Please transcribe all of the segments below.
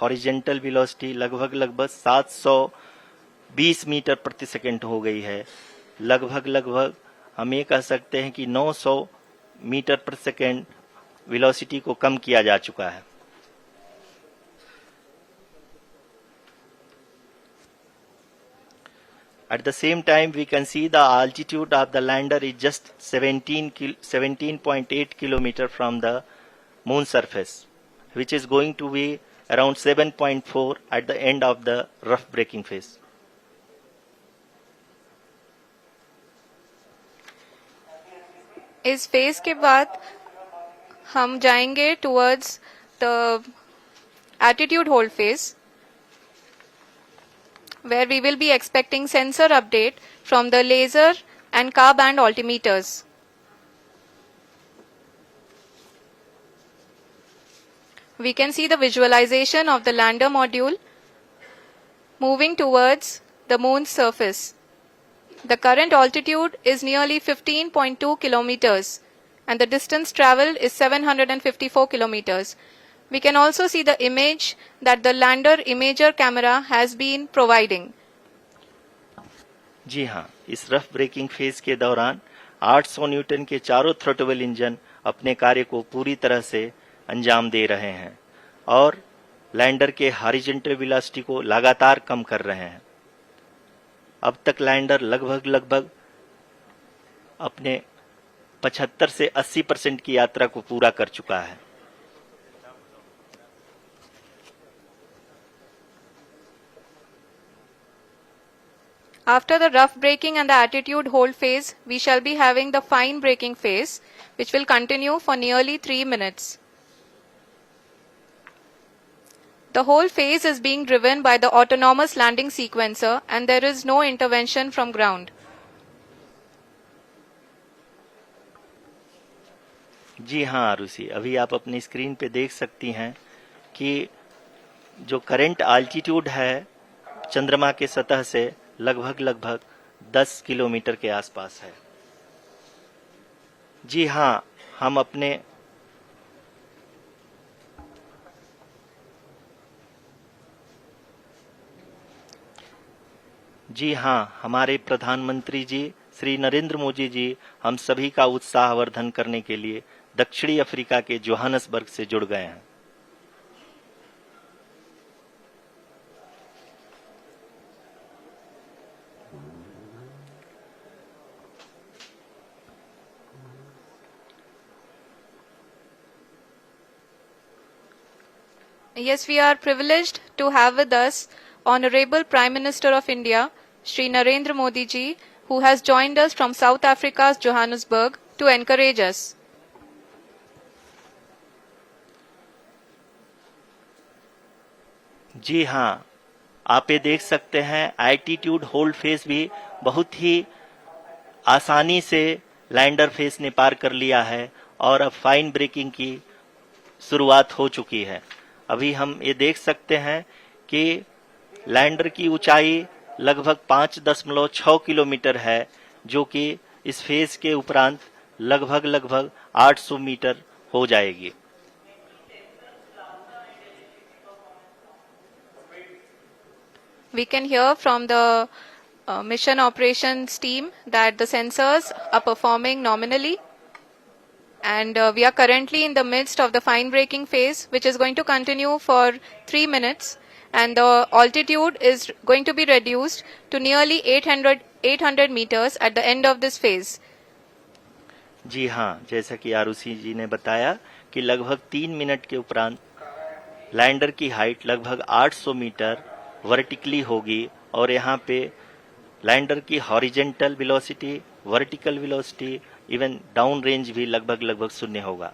Horizontal velocity लगभग 720 metre प्रति second हो गई है। लगभग हम ये कह सकते हैं कि 900 मीटर प्रति सेकंड वेलोसिटी को कम किया जा चुका है। At the same time, we can see the altitude of the lander is just 17.8 kilometer from the moon surface, which is going to be around 7.4 at the end of the rough braking phase. इस phase के बाद हम जाएंगे towards the attitude hold phase, where we will be expecting sensor update from the laser and car band altimeters. We can see the visualization of the lander module moving towards the moon's surface. The current altitude is nearly 15.2 kilometers and the distance traveled is 754 kilometers. We can also see the image that the lander imager camera has been providing. जी हाँ, इस rough breaking phase के दौरान 800 Newton के चारों throttle engine अपने कार्य को पूरी तरह से अंजाम दे रहे हैं और लैंडर के हॉरिजॉन्टल वेलोसिटी को लगातार कम कर रहे हैं। अब तक लैंडर लगभग अपने 75 से 80% की यात्रा को पूरा कर चुका है। After the rough braking and the attitude hold phase, we shall be having the fine braking phase, which will continue for nearly 3 minutes. The whole phase is being driven by the autonomous landing sequencer and there is no intervention from ground. जी हाँ आरुषि, अभी आप अपनी screen पे देख सकती हैं कि जो करंट आल्टीट्यूड है चंद्रमा के सतह से लगभग 10 किलोमीटर के आसपास है। जी हाँ, हमारे प्रधानमंत्री जी श्री नरेंद्र मोदी जी हम सभी का उत्साहवर्धन करने के लिए दक्षिणी अफ्रीका के जोहानसबर्ग से जुड़ गए हैं। Yes, we are privileged to have with us Honorable Prime Minister of India, Shri Narendra Modi ji, who has joined us from South Africa's Johannesburg to encourage us. जी हाँ, आप ये देख सकते हैं एल्टीट्यूड होल्ड फेज भी बहुत ही आसानी से लैंडर फेज ने पार कर लिया है और अब फाइन ब्रेकिंग की शुरुआत हो चुकी है। अभी हम ये देख सकते हैं कि लैंडर की ऊंचाई लगभग 5.6 किलोमीटर है, जो कि इस फेज के उपरांत लगभग 800 मीटर हो जाएगी। We can hear from the mission operations team that the sensors are performing nominally, and we are currently in the midst of the fine braking phase, which is going to continue for 3 minutes, and the altitude is going to be reduced to nearly 800 meters at the end of this phase. जी हाँ, जैसा कि आरुषि जी ने बताया कि लगभग 3 minute के उपरांत lander की हाइट लगभग 800 मीटर वर्टिकली होगी और यहाँ पे लैंडर की horizontal velocity, vertical velocity, even down range भी लगभग शून्य होगा।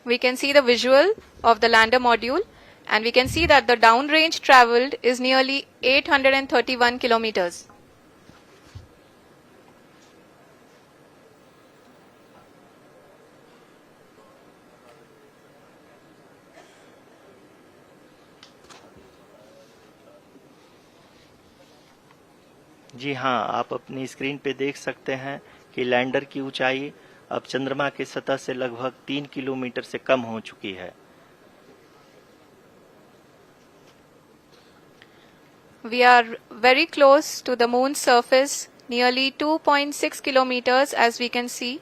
We can see the visual of the lander module and we can see that the down range traveled is nearly 831 kilometers. जी हाँ, आप अपनी स्क्रीन पे देख सकते हैं कि लैंडर की ऊंचाई अब चंद्रमा की सतह से लगभग 3 किलोमीटर से कम हो चुकी है। We are very close to the moon's surface, nearly 2.6 kilometers as we can see.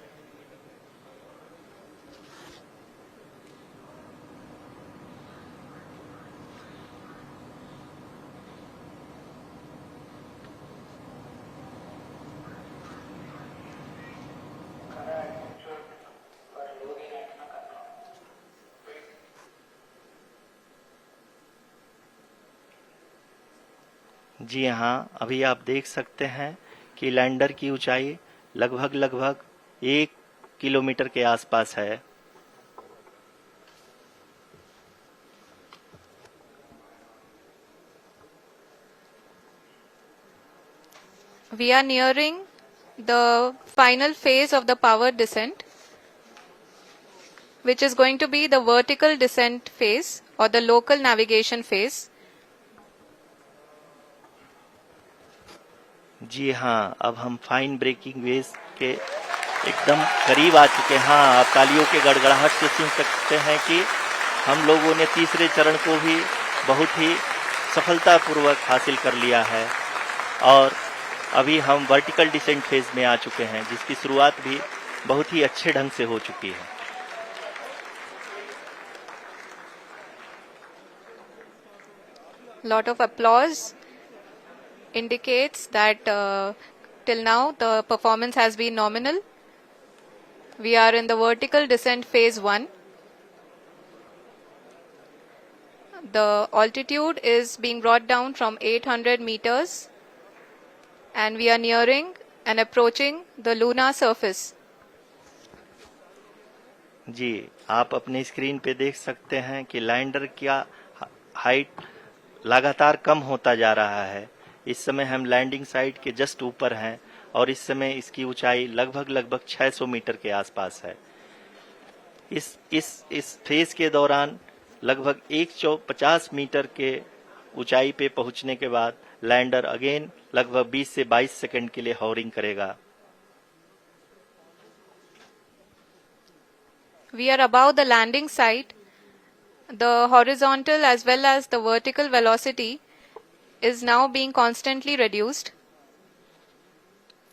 जी हाँ, अभी आप देख सकते हैं कि लैंडर की ऊंचाई लगभग 1 किलोमीटर के आसपास है। We are nearing the final phase of the power descent, which is going to be the vertical descent phase or the local navigation phase. जी हाँ, अब हम फाइन ब्रेकिंग वेव्स के एकदम करीब आ चुके हैं। हाँ, आप तालियों के गड़गड़ाहट से सुन सकते हैं कि हम लोगों ने तीसरे चरण को भी बहुत ही सफलतापूर्वक हासिल कर लिया है और अभी हम वर्टिकल डिसेंट फेज में आ चुके हैं, जिसकी शुरुआत भी बहुत ही अच्छे ढंग से हो चुकी है। Lot of applause indicates that till now the performance has been nominal. We are in the vertical descent phase 1. The altitude is being brought down from 800 meters and we are nearing and approaching the lunar surface. जी, आप अपनी screen पे देख सकते हैं कि lander का height लगातार कम होता जा रहा है। इस समय हम लैंडिंग साइट के जस्ट ऊपर हैं और इस समय इसकी ऊंचाई लगभग 600 मीटर के आसपास है। इस फेज के दौरान लगभग 150 मीटर के ऊंचाई पे पहुंचने के बाद लैंडर अगेन लगभग 20 से 22 सेकंड के लिए हॉवरिंग करेगा। We are above the landing site. The horizontal as well as the vertical velocity is now being constantly reduced.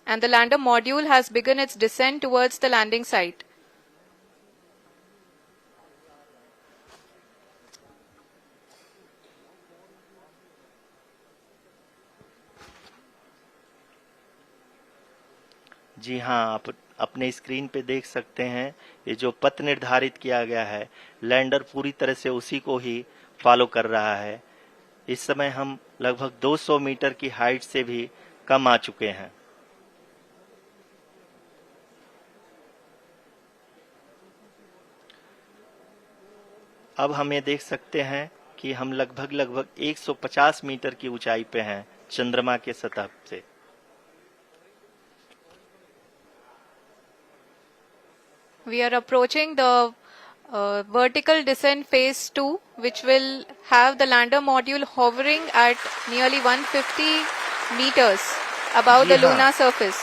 And the lander module has begun its descent towards the landing site. जी हाँ, आप अपने screen पे देख सकते हैं ये जो पथ निर्धारित किया गया है, लैंडर पूरी तरह से उसी को ही फॉलो कर रहा है। इस समय हम लगभग 200 मीटर की हाइट से भी कम आ चुके हैं। अब हम ये देख सकते हैं कि हम लगभग 150 मीटर की ऊंचाई पे हैं चंद्रमा के सतह से। We are approaching the vertical descent phase 2, which will have the lander module hovering at nearly 150 meters above the lunar surface.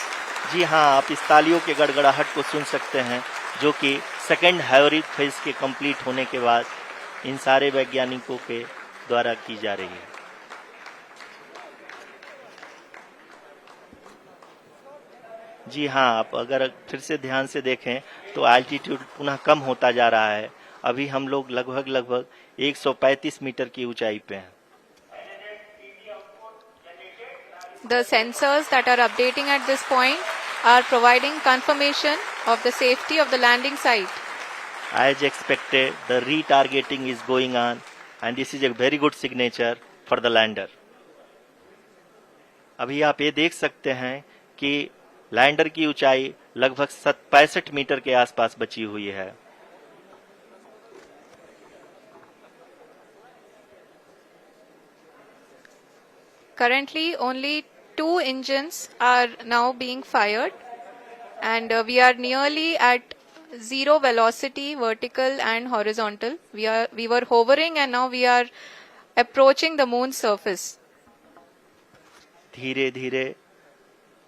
जी हाँ, आप इस तालियों के गड़गड़ाहट को सुन सकते हैं, जो कि सेकेंड हैवरिक फेज के कंप्लीट होने के बाद इन सारे वैज्ञानिकों के द्वारा की जा रही है। जी हाँ, आप अगर फिर से ध्यान से देखें तो एल्टीट्यूड पुनः कम होता जा रहा है। अभी हम लोग लगभग 135 मीटर की ऊंचाई पे हैं। The sensors that are updating at this point are providing confirmation of the safety of the landing site. As expected, the retargeting is going on and this is a very good signature for the lander. अभी आप ये देख सकते हैं कि lander की ऊंचाई लगभग 65 मीटर के आसपास बची हुई है। Currently, only 2 engines are now being fired, and we are nearly at zero velocity, vertical and horizontal. We were hovering, and now we are approaching the moon's surface. धीरे धीरे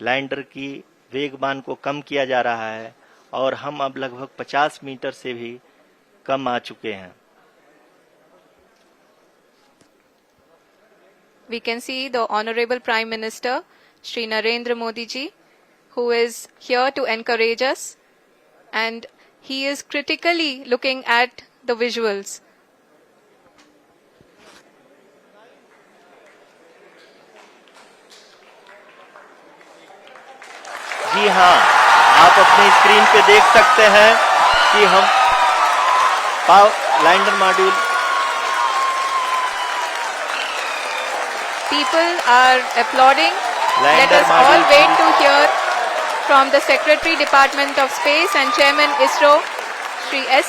लैंडर की वेगमान को कम किया जा रहा है और हम अब लगभग 50 मीटर से भी कम आ चुके हैं। we can see the Honorable Prime Minister, Shri Narendra Modi ji, who is here to encourage us, and he is critically looking at the visuals. जी हाँ, आप अपनी स्क्रीन पे देख सकते हैं कि हम lander module People are applauding. Let Lander us all module wait to hear from the Secretary, Department of Space and Chairman ISRO, Shri S.